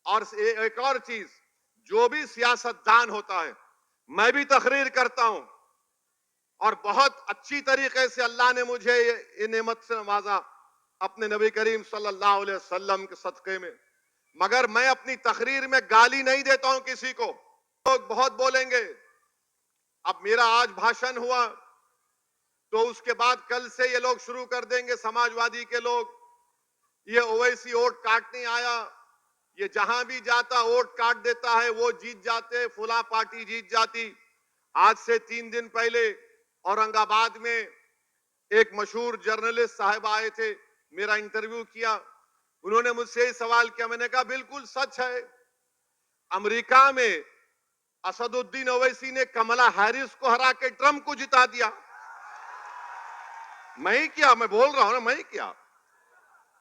और एक और चीज, जो भी सियासतदान होता है, मैं भी तकरीर करता हूं और बहुत अच्छी तरीके से अल्लाह ने मुझे ये नेमत से नवाजा अपने नबी करीम सल्लल्लाहु अलैहि वसल्लम के सदक़े में। मगर मैं अपनी तकरीर में गाली नहीं देता हूं किसी को। लोग बहुत बोलेंगे। अब मेरा आज भाषण हुआ तो उसके बाद कल से ये लोग शुरू कर देंगे, समाजवादी के लोग, ये ओवैसी वोट काटने आया, ये जहां भी जाता वोट काट देता है, वो जीत जाते, फुला पार्टी जीत जाती। आज से 3 दिन पहले औरंगाबाद में एक मशहूर जर्नलिस्ट साहब आए थे, मेरा इंटरव्यू किया। उन्होंने मुझसे ही सवाल किया, मैंने कहा बिल्कुल सच है। अमेरिका में असदुद्दीन ओवैसी ने कमला हैरिस को हरा के ट्रंप को जिता दिया। मैं ही किया, मैं बोल रहा हूं ना, मैं ही किया।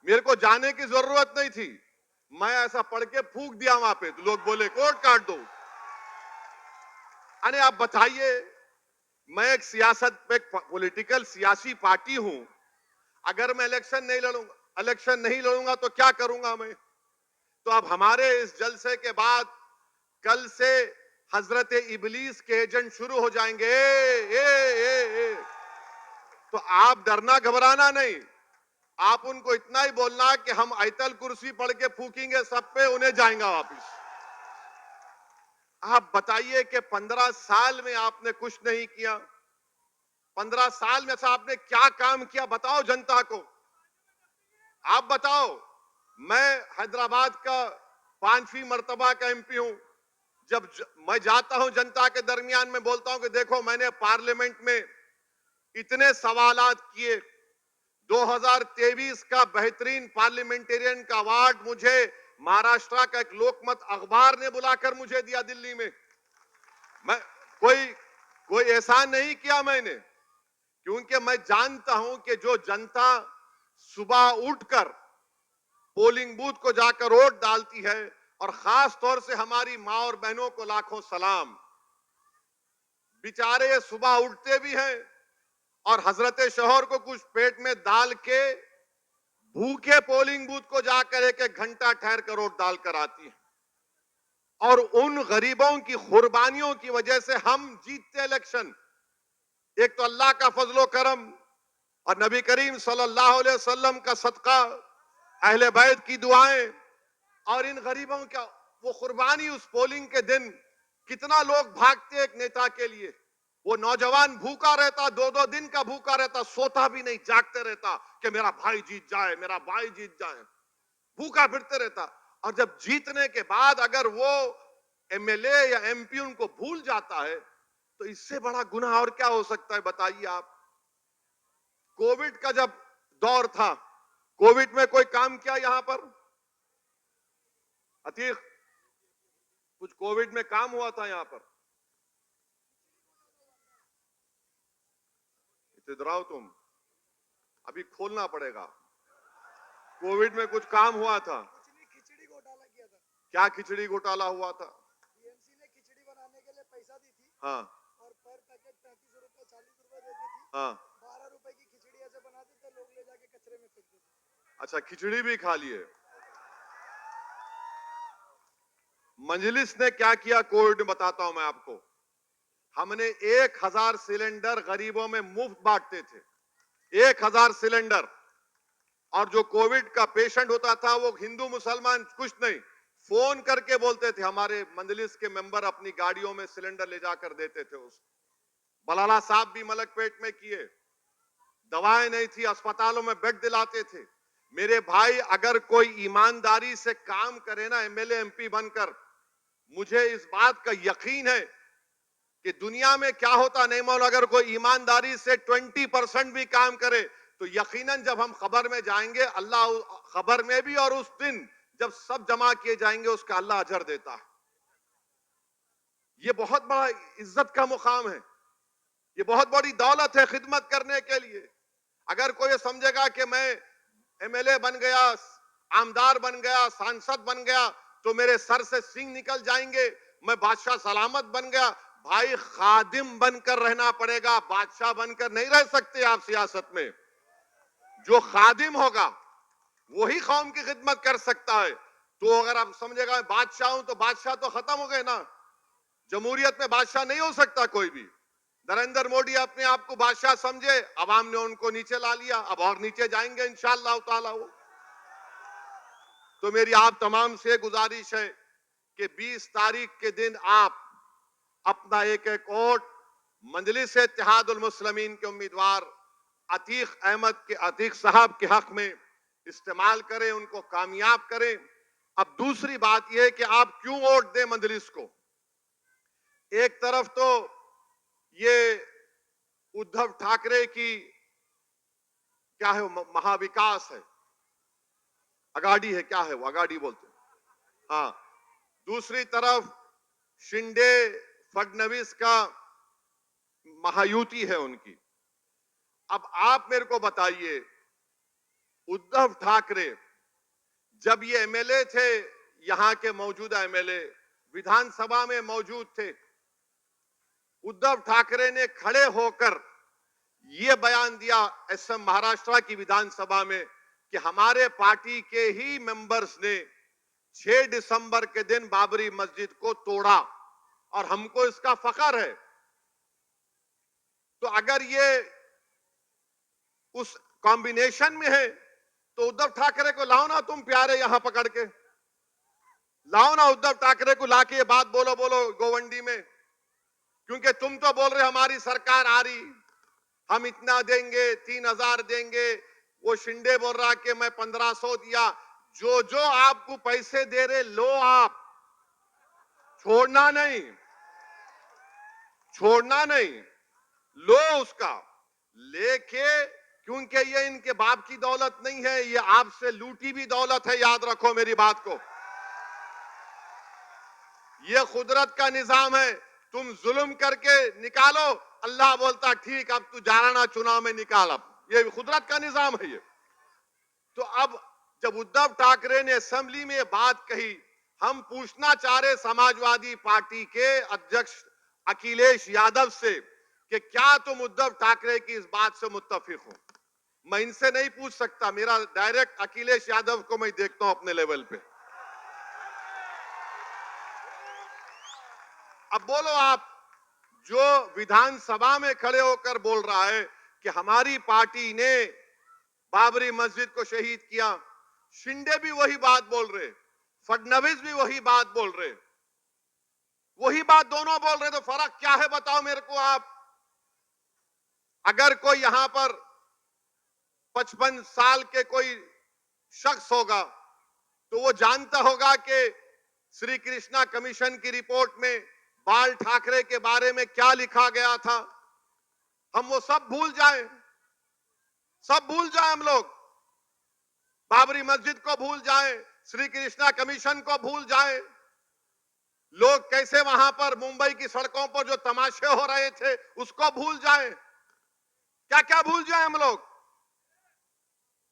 मेरे को जाने की जरूरत नहीं थी, मैं ऐसा पढ़ के फूंक दिया वहां पे, तो लोग बोले कोर्ट काट दो। अरे आप बताइए, मैं एक पॉलिटिकल सियासी पार्टी हूं, अगर मैं इलेक्शन नहीं लड़ूंगा तो क्या करूंगा मैं? तो अब हमारे इस जलसे के बाद कल से हजरत इबलीस के एजेंट शुरू हो जाएंगे। तो आप डरना घबराना नहीं, आप उनको इतना ही बोलना कि हम आयतल कुर्सी पढ़ के फूकेंगे सब पे, उन्हें जाएगा वापिस। आप बताइए कि 15 साल में आपने कुछ नहीं किया। 15 साल में से आपने क्या काम किया, बताओ जनता को। आप बताओ। मैं हैदराबाद का 5वीं मर्तबा का एमपी हूं। जब मैं जाता हूं जनता के दरमियान में बोलता हूं कि देखो, मैंने पार्लियामेंट में इतने सवालात किए। 2023 का बेहतरीन पार्लियामेंटेरियन का अवार्ड मुझे महाराष्ट्र का एक लोकमत अखबार ने बुलाकर मुझे दिया दिल्ली में। मैं कोई एहसान नहीं किया मैंने, क्योंकि मैं जानता हूं कि जो जनता सुबह उठकर पोलिंग बूथ को जाकर वोट डालती है, और खास तौर से हमारी मां और बहनों को लाखों सलाम। बेचारे सुबह उठते भी हैं और हजरत शोहर को कुछ पेट में डाल के भूखे पोलिंग बूथ को जाकर एक एक घंटा ठहर कर वोट डालकर आती है। और उन गरीबों की कुर्बानियों की वजह से हम जीतते इलेक्शन। एक तो अल्लाह का फजलो करम और नबी करीम सल्लल्लाहु अलैहि वसल्लम का सदका, अहले बैत की दुआएं, और इन गरीबों का वो कुर्बानी। उस पोलिंग के दिन कितना लोग भागते एक नेता के लिए। वो नौजवान भूखा रहता, 2-2 दिन का भूखा रहता, सोता भी नहीं, जागते रहता कि मेरा भाई जीत जाए, मेरा भाई जीत जाए, भूखा फिरते रहता। और जब जीतने के बाद अगर वो एमएलए या एमपी उनको भूल जाता है, तो इससे बड़ा गुनाह और क्या हो सकता है, बताइए आप। कोविड का जब दौर था, कोविड में कोई काम किया यहां पर? अतीक, कुछ कोविड में काम हुआ था यहां पर? इधर तुम, अभी खोलना पड़ेगा। कोविड में कुछ काम हुआ था? खिचड़ी घोटाला किया था। क्या खिचड़ी घोटाला हुआ था? बीएमसी ने खिचड़ी बनाने के लिए पैसा दी थी। हाँ। और पर पैकेट 35 रुपए 40 रुपए देती थी। हाँ। 12 रुपए की खिचड़ी ऐसे बनाते थे, लोग ले जाके कचरे में फेंक देते। अच्छा, खिचड़ी भी खा लिए। मजलिस ने क्या किया कोविड में, बताता हूं मैं आपको। हमने 1000 सिलेंडर गरीबों में मुफ्त बांटते थे, 1000 सिलेंडर। और जो कोविड का पेशेंट होता था, वो हिंदू मुसलमान कुछ नहीं, फोन करके बोलते थे। हमारे मजलिस के मेंबर अपनी गाड़ियों में सिलेंडर ले जाकर देते थे उसको। बलाला साहब भी मलकपेट में किए। दवाएं नहीं थी, अस्पतालों में बेड दिलाते थे। मेरे भाई, अगर कोई ईमानदारी से काम करे ना एमएलए एमपी बनकर, मुझे इस बात का यकीन है कि दुनिया में क्या होता नहीं मालूम, अगर कोई ईमानदारी से 20% भी काम करे तो यकीनन जब हम खबर में जाएंगे, अल्लाह खबर में भी, और उस दिन जब सब जमा किए जाएंगे, उसका अल्लाह अजर देता है। ये बहुत बड़ा इज्जत का मुकाम है, ये बहुत बड़ी दौलत है खिदमत करने के लिए। अगर कोई समझेगा कि मैं एमएलए बन गया, आमदार बन गया, सांसद बन गया, तो मेरे सर से सिंह निकल जाएंगे, मैं बादशाह सलामत बन गया। भाई, खादिम बनकर रहना पड़ेगा, बादशाह बनकर नहीं रह सकते आप सियासत में। जो खादिम होगा वही कौम की खिदमत कर सकता है। तो अगर आप समझेगा मैं बादशाह हूं तो बादशाह तो खत्म हो गए ना। जमहूरियत में बादशाह नहीं हो सकता कोई भी। नरेंद्र मोदी अपने आप को बादशाह समझे, अवाम ने उनको नीचे ला लिया, अब और नीचे जाएंगे इंशाअल्लाह ताला वो। तो मेरी आप तमाम से गुजारिश है कि 20 तारीख के दिन आप अपना एक एक वोट मजलिस इत्तेहादुल मुस्लिमीन के उम्मीदवार अतीक साहब के हक में इस्तेमाल करें, उनको कामयाब करें। अब दूसरी बात यह है कि आप क्यों वोट दें मजलिस को। एक तरफ तो ये उद्धव ठाकरे की क्या है, महाविकास है, अगाड़ी है, क्या है वो, अगाड़ी बोलते हैं, हाँ। दूसरी तरफ शिंदे फडणवीस का महायुति है उनकी। अब आप मेरे को बताइए, उद्धव ठाकरे जब ये एमएलए थे, यहां के मौजूदा एमएलए विधानसभा में मौजूद थे, उद्धव ठाकरे ने खड़े होकर यह बयान दिया एसएम महाराष्ट्र की विधानसभा में कि हमारे पार्टी के ही मेंबर्स ने 6 दिसंबर के दिन बाबरी मस्जिद को तोड़ा और हमको इसका फख्र है। तो अगर ये उस कॉम्बिनेशन में है तो उद्धव ठाकरे को लाओ ना तुम प्यारे, यहां पकड़ के लाओ ना उद्धव ठाकरे को, लाके ये बात बोलो गोवंडी में। क्योंकि तुम तो बोल रहे हमारी सरकार आ रही, हम इतना देंगे, 3000 देंगे। वो शिंदे बोल रहा कि मैं 1500 दिया। जो जो आपको पैसे दे रहे लो, आप छोड़ना नहीं, छोड़ना नहीं, लो उसका लेके, क्योंकि ये इनके बाप की दौलत नहीं है, ये आपसे लूटी भी दौलत है। याद रखो मेरी बात को, ये कुदरत का निजाम है। तुम जुल्म करके निकालो, अल्लाह बोलता ठीक, अब तू जाना चुनाव में निकाल, अब ये कुदरत का निजाम है ये। तो अब जब उद्धव ठाकरे ने असेंबली में बात कही, हम पूछना चाह रहे समाजवादी पार्टी के अध्यक्ष अखिलेश यादव से कि क्या तुम उद्धव ठाकरे की इस बात से मुत्तफिक हो। मैं इनसे नहीं पूछ सकता, मेरा डायरेक्ट अखिलेश यादव को मैं देखता हूं अपने लेवल पे। अब बोलो आप, जो विधानसभा में खड़े होकर बोल रहा है कि हमारी पार्टी ने बाबरी मस्जिद को शहीद किया, शिंदे भी वही बात बोल रहे, फडणवीस भी वही बात बोल रहे, वही बात दोनों बोल रहे, तो फर्क क्या है बताओ मेरे को आप। अगर कोई यहां पर 55 साल के कोई शख्स होगा तो वो जानता होगा कि श्री कृष्णा कमीशन की रिपोर्ट में बाल ठाकरे के बारे में क्या लिखा गया था। हम वो सब भूल जाएं, सब भूल जाएं हम लोग, बाबरी मस्जिद को भूल जाएं, श्री कृष्णा कमीशन को भूल जाएं, लोग कैसे वहां पर मुंबई की सड़कों पर जो तमाशे हो रहे थे उसको भूल जाएं, क्या क्या भूल जाएं हम लोग।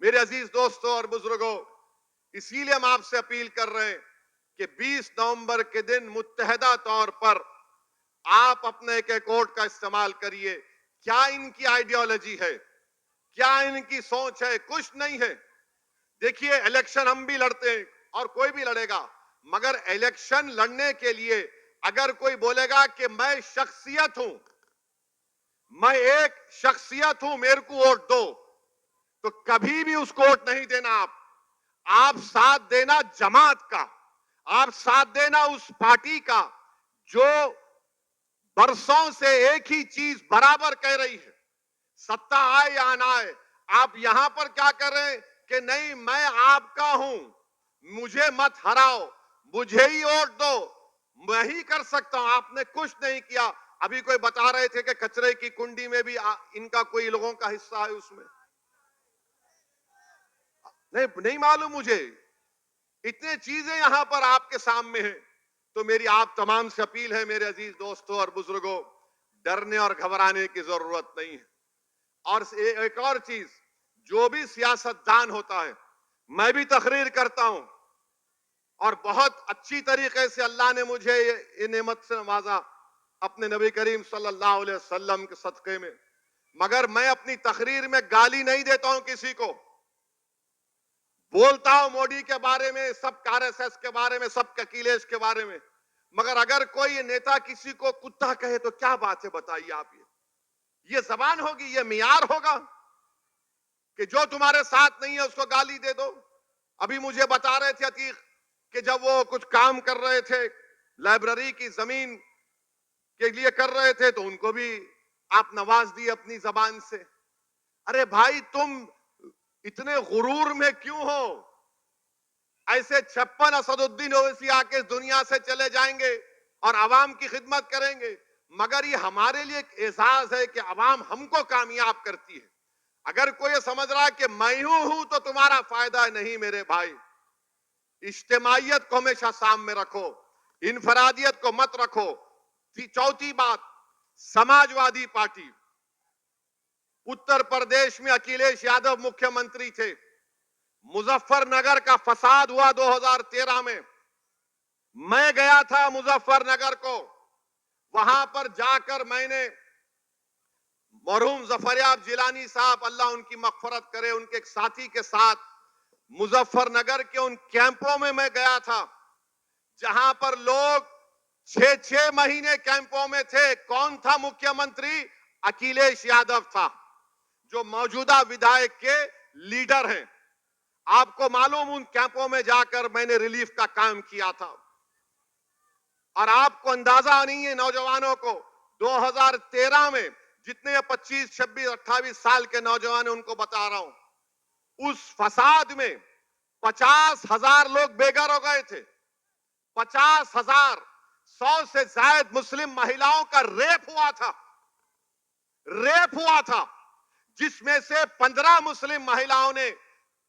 मेरे अजीज दोस्तों और बुजुर्गों, इसीलिए हम आपसे अपील कर रहे हैं कि 20 नवंबर के दिन मुत्तहदा तौर पर आप अपने एक एक वोट का इस्तेमाल करिए। क्या इनकी आइडियोलॉजी है, क्या इनकी सोच है, कुछ नहीं है। देखिए, इलेक्शन हम भी लड़ते हैं और कोई भी लड़ेगा, मगर इलेक्शन लड़ने के लिए अगर कोई बोलेगा कि मैं शख्सियत हूं, मैं एक शख्सियत हूं, मेरे को वोट दो, तो कभी भी उसको वोट नहीं देना। आप साथ देना जमात का, आप साथ देना उस पार्टी का जो बरसों से एक ही चीज बराबर कह रही है, सत्ता आए या ना आए। आप यहां पर क्या कर रहे हैं कि नहीं मैं आपका हूं, मुझे मत हराओ, मुझे ही वोट दो, मैं ही कर सकता हूं। आपने कुछ नहीं किया। अभी कोई बता रहे थे कि कचरे की कुंडी में भी इनका कोई लोगों का हिस्सा है, उसमें नहीं मालूम मुझे। इतने चीजें यहां पर आपके सामने हैं। तो मेरी आप तमाम से अपील है मेरे अजीज दोस्तों और बुजुर्गों, डरने और घबराने की जरूरत नहीं है। और एक और चीज, जो भी सियासतदान होता है, मैं भी तकरीर करता हूं और बहुत अच्छी तरीके से अल्लाह ने मुझे ये नेमत से नवाजा अपने नबी करीम सल्लल्लाहु अलैहि वसल्लम के सदके में। मगर मैं अपनी तकरीर में गाली नहीं देता हूं किसी को, बोलता हूं मोदी के बारे में, सब आरएसएस के बारे में, सब अखिलेश के बारे में, मगर अगर कोई नेता किसी को कुत्ता कहे तो क्या बात है बताइए आप। ये जबान होगी, ये मियार होगा कि जो तुम्हारे साथ नहीं है उसको गाली दे दो। अभी मुझे बता रहे थे अतीक कि जब वो कुछ काम कर रहे थे, लाइब्रेरी की जमीन के लिए कर रहे थे, तो उनको भी आप नवाज दिए अपनी जबान से। अरे भाई, तुम इतने गुरूर में क्यों हो? ऐसे 56 असदुद्दीन ओवैसी आके इस दुनिया से चले जाएंगे और अवाम की खिदमत करेंगे, मगर ये हमारे लिए एक एजाज है कि अवाम हमको कामयाब करती है। अगर कोई समझ रहा है कि मैं हूं तो तुम्हारा फायदा है, नहीं मेरे भाई। इज्तिमाइयत को हमेशा सामने रखो, इनफरादियत को मत रखो। चौथी बात, समाजवादी पार्टी, उत्तर प्रदेश में अखिलेश यादव मुख्यमंत्री थे। मुजफ्फरनगर का फसाद हुआ 2013 में। मैं गया था मुजफ्फरनगर को, वहां पर जाकर मैंने मरहूम जफरयाब जिलानी साहब, अल्लाह उनकी मगफरत करे, उनके एक साथी के साथ मुजफ्फरनगर के उन कैंपों में मैं गया था जहां पर लोग 6-6 महीने कैंपों में थे। कौन था मुख्यमंत्री? अखिलेश यादव था, जो मौजूदा विधायक के लीडर हैं। आपको मालूम, उन कैंपों में जाकर मैंने रिलीफ का काम किया था। और आपको अंदाजा नहीं है नौजवानों को, 2013 में जितने 25, 26, 28 साल के नौजवान हैं उनको बता रहा हूं, उस फसाद में 50,000 लोग बेघर हो गए थे। 50,000, 100 से ज्यादा मुस्लिम महिलाओं का रेप हुआ था, जिसमें से 15 मुस्लिम महिलाओं ने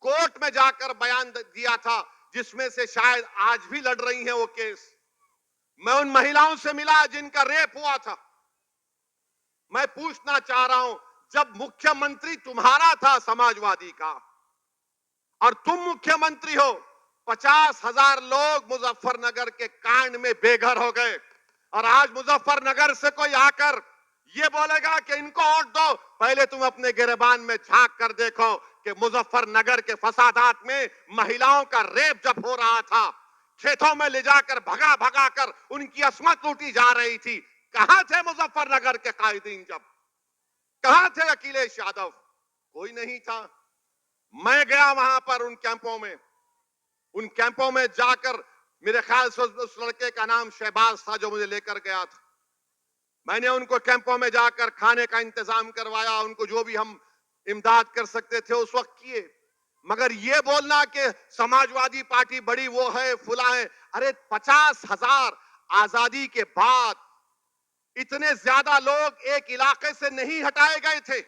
कोर्ट में जाकर बयान दिया था, जिसमें से शायद आज भी लड़ रही हैं वो केस। मैं उन महिलाओं से मिला जिनका रेप हुआ था। मैं पूछना चाह रहा हूं, जब मुख्यमंत्री तुम्हारा था समाजवादी का और तुम मुख्यमंत्री हो, 50,000 लोग मुजफ्फरनगर के कांड में बेघर हो गए, और आज मुजफ्फरनगर से कोई आकर ये बोलेगा कि इनको वोट दो, पहले तुम अपने गिरबान में झांक कर देखो कि मुजफ्फरनगर के फसादात में महिलाओं का रेप जब हो रहा था, खेतों में ले जाकर भगा भगा कर उनकी अस्मत लूटी जा रही थी, कहां थे मुजफ्फरनगर के कायदीन? जब कहां थे अखिलेश यादव? कोई नहीं था। मैं गया वहां पर उन कैंपों में जाकर, मेरे ख्याल से उस लड़के का नाम शहबाज था जो मुझे लेकर गया था। मैंने उनको कैंपों में जाकर खाने का इंतजाम करवाया, उनको जो भी हम इमदाद कर सकते थे उस वक्त किए। मगर ये बोलना कि समाजवादी पार्टी बड़ी वो है, फुला है, अरे 50,000 आजादी के बाद इतने ज्यादा लोग एक इलाके से नहीं हटाए गए थे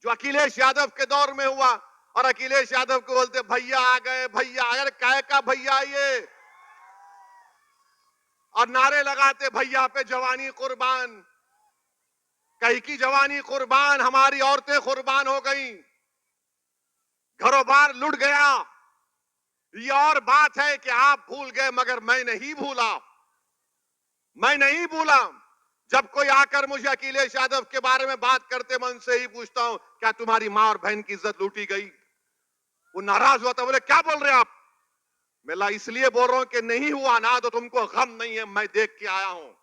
जो अखिलेश यादव के दौर में हुआ। और अखिलेश यादव को बोलते भैया आ गए, भैया अगर काय का भैया ये, और नारे लगाते भैया पे जवानी कुर्बान, कहीं की जवानी कुर्बान, हमारी औरतें कुर्बान हो गई, घरों बार लुट गया। ये और बात है कि आप भूल गए, मगर मैं नहीं भूला। जब कोई आकर मुझे अखिलेश यादव के बारे में बात करते, मैं उनसे ही पूछता हूं क्या तुम्हारी मां और बहन की इज्जत लूटी गई? वो नाराज हुआ था, बोले क्या बोल रहे आप? मैं इसलिए बोल रहा हूं कि नहीं हुआ ना तो तुमको गम नहीं है, मैं देख के आया हूं।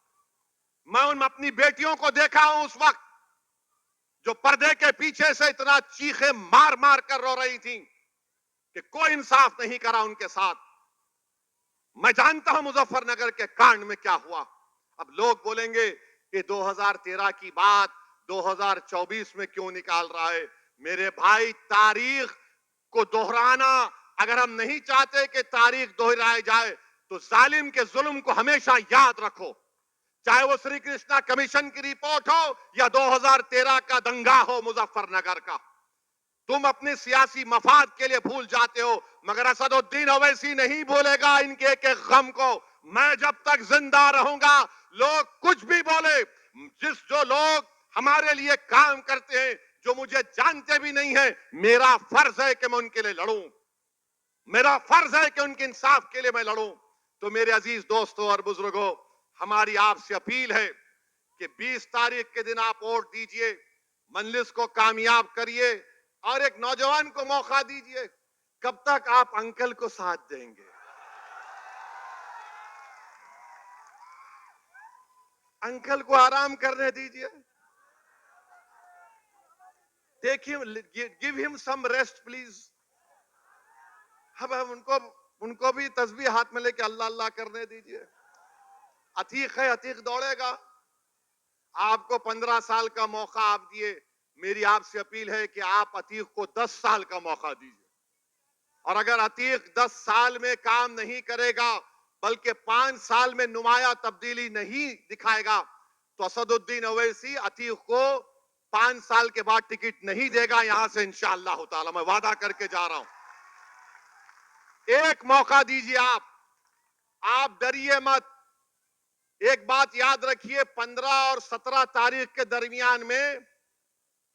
मैं उन अपनी बेटियों को देखा हूं उस वक्त, जो पर्दे के पीछे से इतना चीखे मार मार कर रो रही थी कि कोई इंसाफ नहीं करा उनके साथ। मैं जानता हूं मुजफ्फरनगर के कांड में क्या हुआ। अब लोग बोलेंगे कि 2013 की बात 2024 में क्यों निकाल रहा है? मेरे भाई, तारीख को दोहराना, अगर हम नहीं चाहते कि तारीख दोहराई जाए तो जालिम के जुल्म को हमेशा याद रखो, चाहे वो श्री कृष्णा कमीशन की रिपोर्ट हो या 2013 का दंगा हो मुजफ्फरनगर का। तुम अपने सियासी मफाद के लिए भूल जाते हो, मगर असदुद्दीन ओवैसी नहीं भूलेगा इनके एक एक गम को। मैं जब तक जिंदा रहूंगा, लोग कुछ भी बोले, जो लोग हमारे लिए काम करते हैं, जो मुझे जानते भी नहीं है, मेरा फर्ज है कि मैं उनके लिए लड़ूं, मेरा फर्ज है कि उनके इंसाफ के लिए मैं लड़ूं। तो मेरे अजीज दोस्तों और बुजुर्गों, हमारी आपसे अपील है कि 20 तारीख के दिन आप वोट दीजिए, मजलिस को कामयाब करिए और एक नौजवान को मौका दीजिए। कब तक आप अंकल को साथ देंगे? अंकल को आराम करने दीजिए। Take him, give him some rest please. अब हम उनको भी तस्बीह हाथ में लेके अल्लाह अल्लाह करने दीजिए। अतीक है, अतीक दौड़ेगा। आपको 15 साल का मौका आप दिए, मेरी आपसे अपील है कि आप अतीक को 10 साल का मौका दीजिए। और अगर अतीक 10 साल में काम नहीं करेगा, बल्कि 5 साल में नुमाया तब्दीली नहीं दिखाएगा, तो असदुद्दीन ओवैसी अतीक को 5 साल के बाद टिकट नहीं देगा यहां से इंशाअल्लाह ताला। मैं वादा करके जा रहा हूं। एक मौका दीजिए आप डरिए मत। एक बात याद रखिए, 15 और 17 तारीख के दरमियान में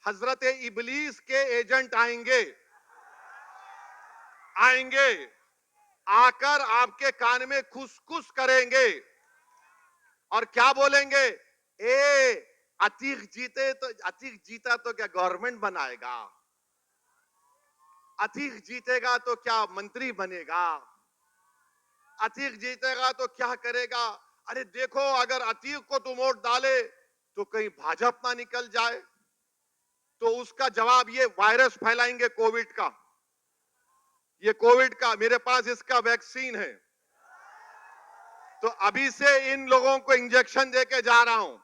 हजरत इबलीस के एजेंट आएंगे, आकर आपके कान में खुसखुस करेंगे और क्या बोलेंगे? अतीक जीता तो क्या गवर्नमेंट बनाएगा? अतीक जीतेगा तो क्या मंत्री बनेगा? अतीक जीतेगा तो क्या करेगा? अरे देखो, अगर अतीक को तुम वोट डाले तो कहीं भाजपा ना निकल जाए। तो उसका जवाब, ये वायरस फैलाएंगे कोविड का, मेरे पास इसका वैक्सीन है। तो अभी से इन लोगों को इंजेक्शन देके जा रहा हूं,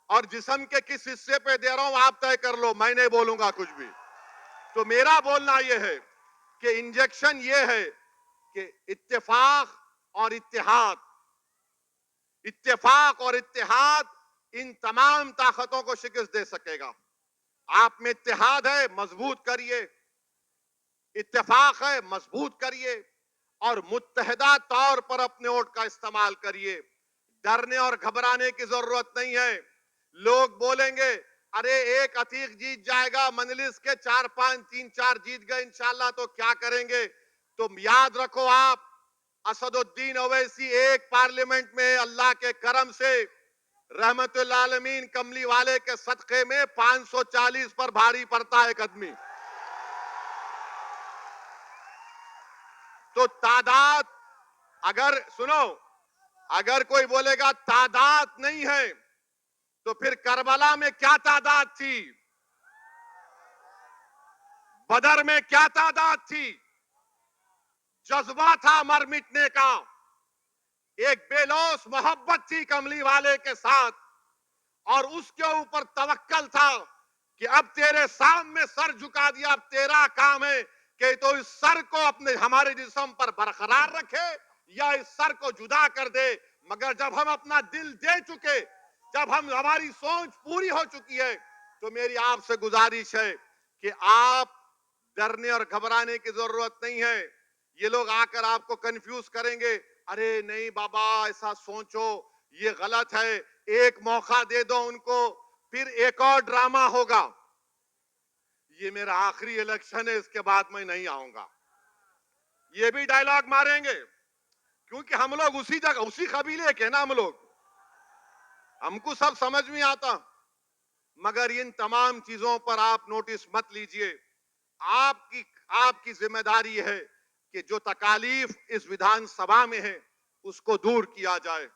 और जिस्म के किस हिस्से पे दे रहा हूं आप तय कर लो, मैं नहीं बोलूंगा कुछ भी। तो मेरा बोलना यह है कि इंजेक्शन ये है कि इत्तेफाक और इत्तेहाद इन तमाम ताकतों को शिकस्त दे सकेगा। आप में इत्तेहाद है, मजबूत करिए। इत्तेफाक है, मजबूत करिए। और मुत्तहदा तौर पर अपने वोट का इस्तेमाल करिए। डरने और घबराने की जरूरत नहीं है। लोग बोलेंगे अरे एक अतीक जीत जाएगा, मजलिस के 4-5 3-4 जीत गए इंशाल्लाह तो क्या करेंगे? तो याद रखो, आप असदुद्दीन ओवैसी एक पार्लियामेंट में अल्लाह के करम से रहमतुल आलमीन कमली वाले के सदक़े में 540 पर भारी पड़ता है एक आदमी। तो तादाद, अगर सुनो, अगर कोई बोलेगा तादाद नहीं है, तो फिर करबला में क्या तादाद थी? बदर में क्या तादाद थी? जज्बा था मर मिटने का, एक बेलौस मोहब्बत थी कमली वाले के साथ, और उसके ऊपर तवक्कल था कि अब तेरे सामने सर झुका दिया, अब तेरा काम है कि तो इस सर को अपने हमारे जिस्म पर बरकरार रखे या इस सर को जुदा कर दे। मगर जब हम अपना दिल दे चुके, जब हमारी सोच पूरी हो चुकी है, तो मेरी आपसे गुजारिश है कि आप डरने और घबराने की जरूरत नहीं है। ये लोग आकर आपको कंफ्यूज करेंगे, अरे नहीं बाबा ऐसा सोचो, ये गलत है, एक मौका दे दो उनको, फिर एक और ड्रामा होगा। ये मेरा आखिरी इलेक्शन है, इसके बाद मैं नहीं आऊंगा। ये भी डायलॉग मारेंगे, क्योंकि हम लोग उसी जगह, उसी कबीले के ना हम लोग, हमको सब समझ में आता। मगर इन तमाम चीजों पर आप नोटिस मत लीजिए। आपकी जिम्मेदारी है कि जो तकालीफ इस विधानसभा में है उसको दूर किया जाए।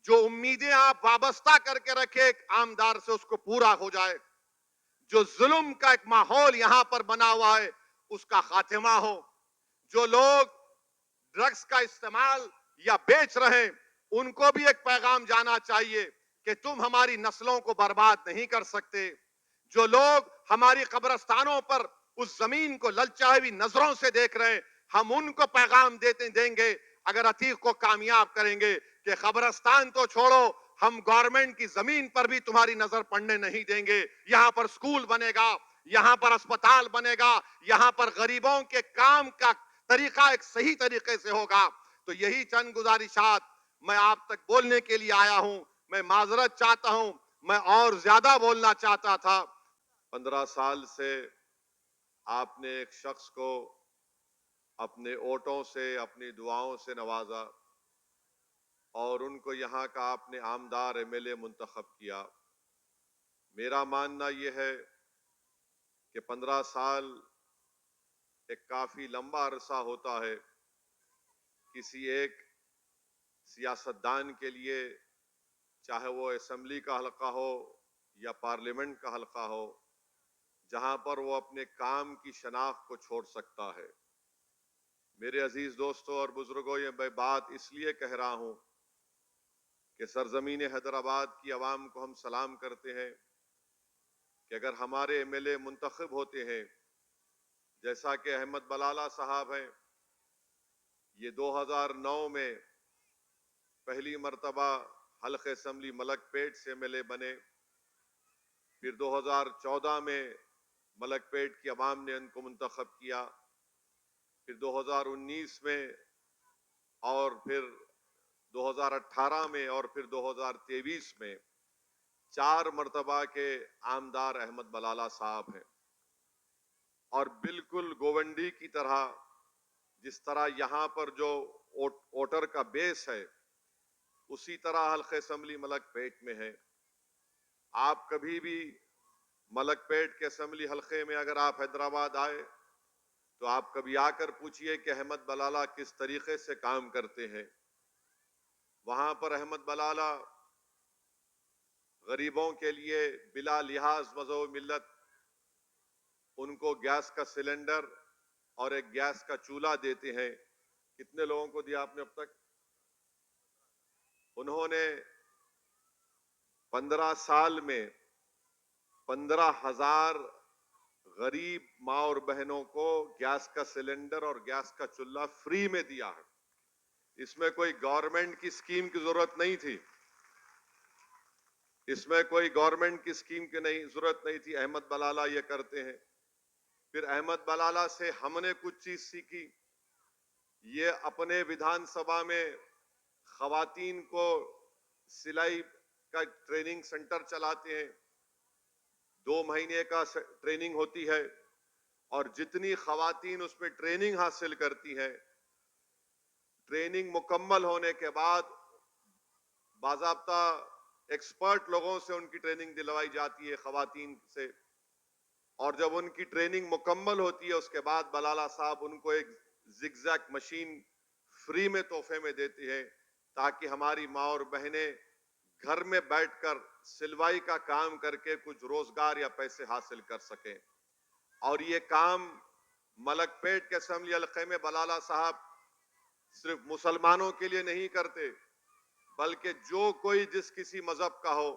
जो उम्मीदें आप वाबस्ता करके रखे आमदार से, उसको पूरा हो जाए। जो जुल्म का एक माहौल यहां पर बना हुआ है उसका खात्मा हो। जो लोग ड्रग्स का इस्तेमाल या बेच रहे हैं, उनको भी एक पैगाम जाना चाहिए कि तुम हमारी नस्लों को बर्बाद नहीं कर सकते। जो लोग हमारी कब्रिस्तानों पर उस जमीन को ललचाई हुई नजरों से देख रहे हैं, हम उनको पैगाम देंगे अगर अतीक को कामयाब करेंगे कि कब्रिस्तान तो छोड़ो, हम गवर्नमेंट की जमीन पर भी तुम्हारी नजर पड़ने नहीं देंगे। यहां पर स्कूल बनेगा, यहां पर अस्पताल बनेगा, यहां पर गरीबों के काम का तरीका एक सही तरीके से होगा। तो यही चंद गुजारिशात मैं आप तक बोलने के लिए आया हूं। मैं माजरत चाहता हूं, मैं और ज्यादा बोलना चाहता था। 15 साल से आपने एक शख्स को अपने वोटों से, अपनी दुआओं से नवाजा और उनको यहाँ का आपने आमदार एमएलए मुंतखब किया। मेरा मानना यह है कि 15 साल एक काफी लंबा अरसा होता है किसी एक सियासतदान के लिए, चाहे वो असेंबली का हलका हो या पार्लियामेंट का हलका हो, जहां पर वो अपने काम की शनाख्त को छोड़ सकता है। मेरे अजीज दोस्तों और बुजुर्गों, ये मैं बात इसलिए कह रहा हूं कि सरजमीन हैदराबाद की आवाम को हम सलाम करते हैं कि अगर हमारे एमएलए मुंतखब होते हैं, जैसा कि अहमद बलाला साहब हैं, ये 2009 में पहली मर्तबा हल्के असम्बली मलकपेट से एमएलए बने, फिर 2014 में मलकपेट की आवाम ने उनको मुंतखब किया, फिर 2019 में, और फिर 2018 में, और फिर 2023 में 4 मर्तबा के आमदार अहमद बलाला साहब हैं। और बिल्कुल गोवंडी की तरह, जिस तरह यहां पर जो वोटर का बेस है, उसी तरह हल्के असम्बली मलकपेट में है। आप कभी भी मलकपेट के असम्बली हल्के में अगर आप हैदराबाद आए तो आप कभी आकर पूछिए कि अहमद बलाला किस तरीके से काम करते हैं। वहां पर अहमद बलाला गरीबों के लिए बिला लिहाज मज़हब मिल्लत उनको गैस का सिलेंडर और एक गैस का चूल्हा देते हैं। कितने लोगों को दिया आपने अब तक? उन्होंने 15 साल में 15,000 गरीब माँ और बहनों को गैस का सिलेंडर और गैस का चूल्हा फ्री में दिया है। इसमें कोई गवर्नमेंट की स्कीम की जरूरत नहीं थी, इसमें कोई गवर्नमेंट की स्कीम की जरूरत नहीं थी। अहमद बलाला ये करते हैं। फिर अहमद बलाला से हमने कुछ चीज सीखी। ये अपने विधानसभा में खवातीन को सिलाई का ट्रेनिंग सेंटर चलाते हैं। 2 महीने का ट्रेनिंग होती है और जितनी खवातीन उसमें ट्रेनिंग हासिल करती हैं, ट्रेनिंग मुकम्मल होने के बाद बाज़ाब्ता एक्सपर्ट लोगों से उनकी ट्रेनिंग दिलवाई जाती है खवातीन से। और जब उनकी ट्रेनिंग मुकम्मल होती है, उसके बाद बलाला साहब उनको एक जिगजैग मशीन फ्री में तोहफे में देते हैं, ताकि हमारी माँ और बहनें घर में बैठकर सिलवाई का काम करके कुछ रोजगार या पैसे हासिल कर सकें। और ये काम मलकपेट के असेंबली हल्के में बलाला साहब सिर्फ मुसलमानों के लिए नहीं करते, बल्कि जो कोई जिस किसी मजहब का हो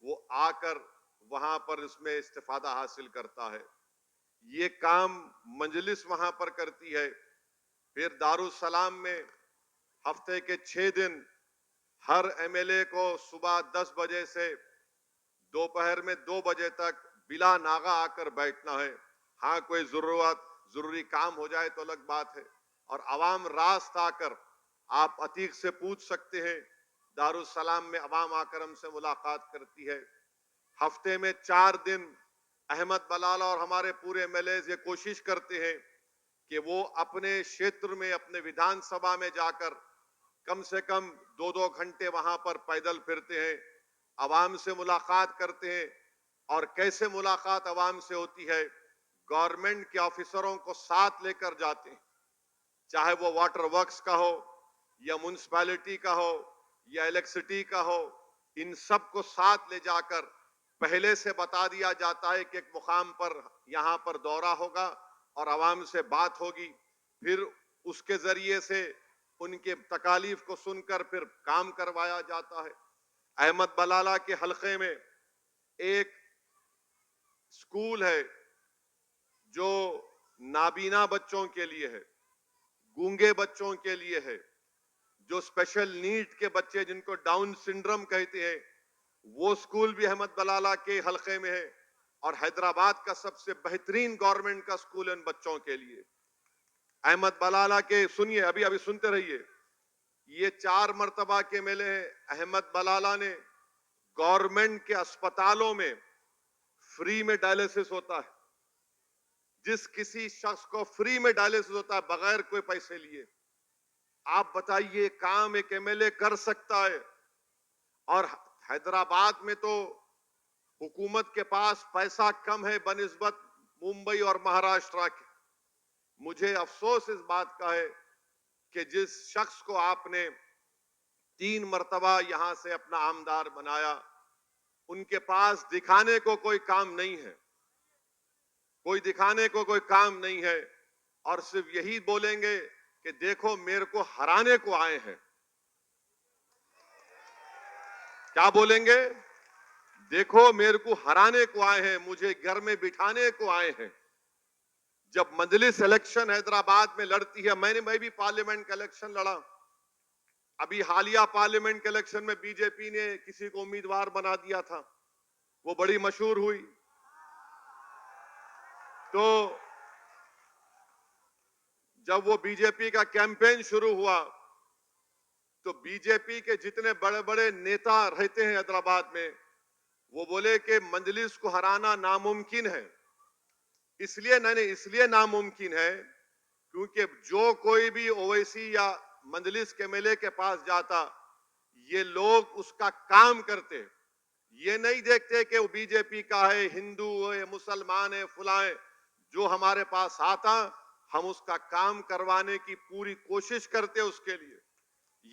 वो आकर वहां पर इसमें इस्तिफादा हासिल करता है। ये काम मजलिस वहां पर करती है। फिर दारुसलाम में हफ्ते के 6 दिन हर एमएलए को सुबह 10 बजे से दोपहर में 2 बजे तक बिला नागा आकर बैठना है। हाँ, कोई जरूरी काम हो जाए तो अलग बात है। और अवाम रास्त आकर आप अतीक से पूछ सकते हैं, दारुसलाम में अवाम आकर हमसे मुलाकात करती है। हफ्ते में 4 दिन अहमद बलाला और हमारे पूरे एमएलए ये कोशिश करते हैं कि वो अपने क्षेत्र में, अपने विधानसभा में जाकर कम से कम 2-2 घंटे वहां पर पैदल फिरते हैं, अवाम से मुलाकात करते हैं। और कैसे मुलाकात अवाम से होती है? गवर्नमेंट के ऑफिसरों को साथ लेकर जाते हैं, चाहे वो वाटर वर्क्स का हो या म्युनिसिपैलिटी का हो या इलेक्ट्रिसिटी का हो। इन सब को साथ ले जाकर पहले से बता दिया जाता है कि एक मुकाम पर यहां पर दौरा होगा और आवाम से बात होगी। फिर उसके जरिए से उनके तकालीफ को सुनकर फिर काम करवाया जाता है। अहमद बलाला के हलके में एक स्कूल है जो नाबीना बच्चों के लिए है, गूंगे बच्चों के लिए है, जो स्पेशल नीड के बच्चे जिनको डाउन सिंड्रोम कहते हैं, वो स्कूल भी अहमद बलाला के हलके में है। और हैदराबाद का सबसे बेहतरीन गवर्नमेंट का स्कूल है इन बच्चों के लिए। अहमद बलाला के, सुनिए, अभी अभी सुनते रहिए, ये 4 मर्तबा के मिले हैं। अहमद बलाला ने गवर्नमेंट के अस्पतालों में फ्री में डायलिसिस होता है। जिस किसी शख्स को फ्री में डायलिसिस होता है बगैर कोई पैसे लिए। आप बताइए, काम एक एमएलए कर सकता है? और हैदराबाद में तो हुकूमत के पास पैसा कम है बनिस्बत मुंबई और महाराष्ट्र के। मुझे अफसोस इस बात का है कि जिस शख्स को आपने 3 मर्तबा यहां से अपना आमदार बनाया, उनके पास दिखाने को कोई काम नहीं है, कोई दिखाने को कोई काम नहीं है, और सिर्फ यही बोलेंगे कि देखो मेरे को हराने को आए हैं। क्या बोलेंगे? देखो मेरे को हराने को आए हैं, मुझे घर में बिठाने को आए हैं। जब मजलिस इलेक्शन हैदराबाद में लड़ती है, मैं भी पार्लियामेंट का इलेक्शन लड़ा। अभी हालिया पार्लियामेंट के इलेक्शन में बीजेपी ने किसी को उम्मीदवार बना दिया था, वो बड़ी मशहूर हुई। तो जब वो बीजेपी का कैंपेन शुरू हुआ, तो बीजेपी के जितने बड़े बड़े नेता रहते हैं हैदराबाद में, वो बोले कि मजलिस को हराना नामुमकिन है। इसलिए नामुमकिन है क्योंकि जो कोई भी ओवैसी या मजलिस के एमएलए के पास जाता, ये लोग उसका काम करते, ये नहीं देखते कि वो बीजेपी का है, हिंदू है, मुसलमान है, फुला है। जो हमारे पास आता, हम उसका काम करवाने की पूरी कोशिश करते उसके लिए।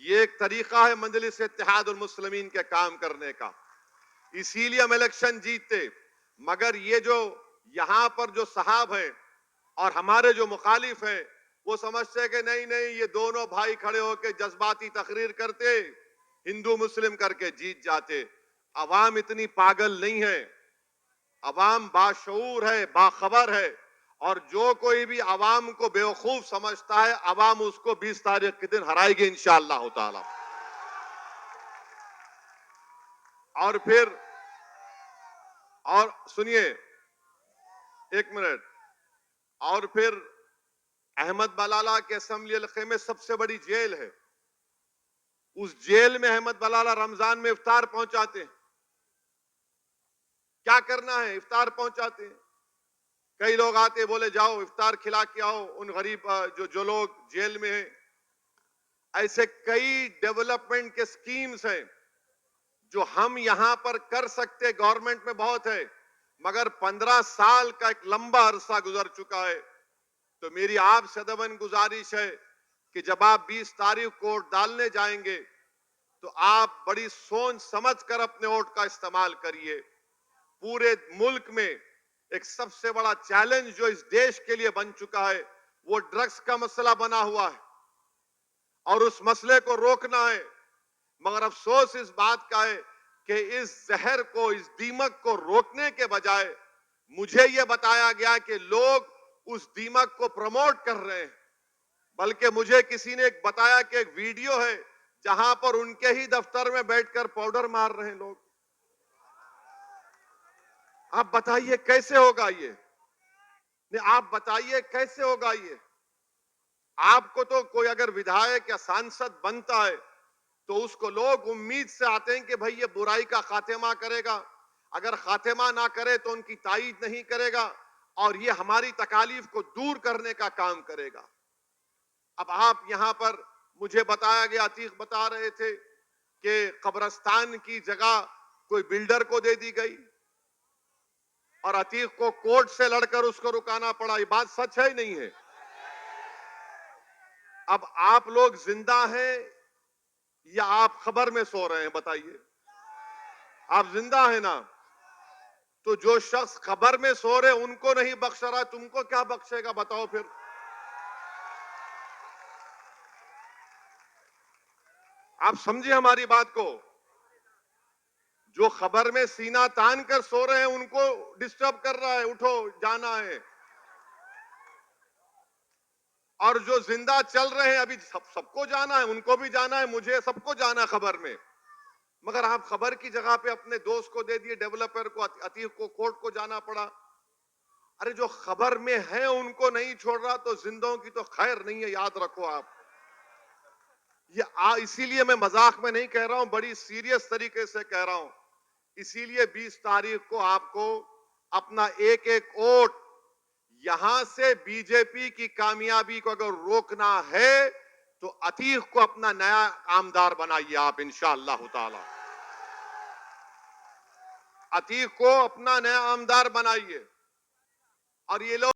ये एक तरीका है मजलिस इत्तेहादुल मुस्लिमीन के काम करने का, इसीलिए हम इलेक्शन जीतते। मगर ये जो यहां पर जो साहब है और हमारे जो मुखालिफ हैं, वो समझते हैं कि नहीं नहीं, ये दोनों भाई खड़े होकर जज्बाती तकरीर करते, हिंदू मुस्लिम करके जीत जाते। अवाम इतनी पागल नहीं है, अवाम बाशऊर है, बाखबर है, और जो कोई भी अवाम को बेवकूफ समझता है, अवाम उसको 20 तारीख के दिन हराएगी इंशाअल्लाह ताला। और फिर, और सुनिए, 1 मिनट, और फिर अहमद बलाला के असेंबली हल्के में सबसे बड़ी जेल है, उस जेल में अहमद बलाला रमजान में इफ्तार पहुंचाते हैं। क्या करना है, इफ्तार पहुंचाते हैं। कई लोग आते बोले जाओ इफ्तार खिला के आओ उन गरीब जो लोग जेल में हैं। ऐसे कई डेवलपमेंट के स्कीम्स हैं जो हम यहां पर कर सकते, गवर्नमेंट में बहुत है, मगर 15 साल का एक लंबा अरसा गुजर चुका है। तो मेरी आपसे अदबन गुजारिश है कि जब आप 20 तारीख को वोट डालने जाएंगे, तो आप बड़ी सोच समझ कर अपने वोट का इस्तेमाल करिए। पूरे मुल्क में एक सबसे बड़ा चैलेंज जो इस देश के लिए बन चुका है, वो ड्रग्स का मसला बना हुआ है, और उस मसले को रोकना है। मगर अफसोस इस बात का है कि इस जहर को, इस दीमक को रोकने के बजाय मुझे यह बताया गया कि लोग उस दीमक को प्रमोट कर रहे हैं। बल्कि मुझे किसी ने बताया कि एक वीडियो है जहां पर उनके ही दफ्तर में बैठकर पाउडर मार रहे हैं लोग। आप बताइए कैसे होगा ये? नहीं, आप बताइए कैसे होगा ये? आपको तो कोई अगर विधायक या सांसद बनता है, तो उसको लोग उम्मीद से आते हैं कि भाई ये बुराई का खात्मा करेगा, अगर खात्मा ना करे तो उनकी ताईद नहीं करेगा, और ये हमारी तकालीफ को दूर करने का काम करेगा। अब आप यहां पर, मुझे बताया गया, अतीक बता रहे थे कि कब्रस्तान की जगह कोई बिल्डर को दे दी गई, और अतीक को कोर्ट से लड़कर उसको रुकाना पड़ा। ये बात सच है नहीं है? अब आप लोग जिंदा हैं या आप खबर में सो रहे हैं? बताइए। आप जिंदा हैं ना? तो जो शख्स खबर में सो रहे उनको नहीं बख्श रहा, तुमको क्या बख्शेगा? बताओ फिर। आप समझे हमारी बात को? जो खबर में सीना तान कर सो रहे हैं उनको डिस्टर्ब कर रहा है, उठो जाना है। और जो जिंदा चल रहे हैं अभी, सबको जाना है, उनको भी जाना है, मुझे, सबको जाना है खबर में। मगर आप खबर की जगह पे अपने दोस्त को दे दिए, डेवलपर को, अतीक को कोर्ट को जाना पड़ा। अरे जो खबर में है उनको नहीं छोड़ रहा, तो जिंदों की तो खैर नहीं है, याद रखो आप। ये इसीलिए मैं मजाक में नहीं कह रहा हूं, बड़ी सीरियस तरीके से कह रहा हूं। इसीलिए 20 तारीख को आपको अपना एक एक वोट, यहां से बीजेपी की कामयाबी को अगर रोकना है, तो अतीक को अपना नया आमदार बनाइए आप इंशाअल्लाह ताला। अतीक को अपना नया आमदार बनाइए। और ये लोग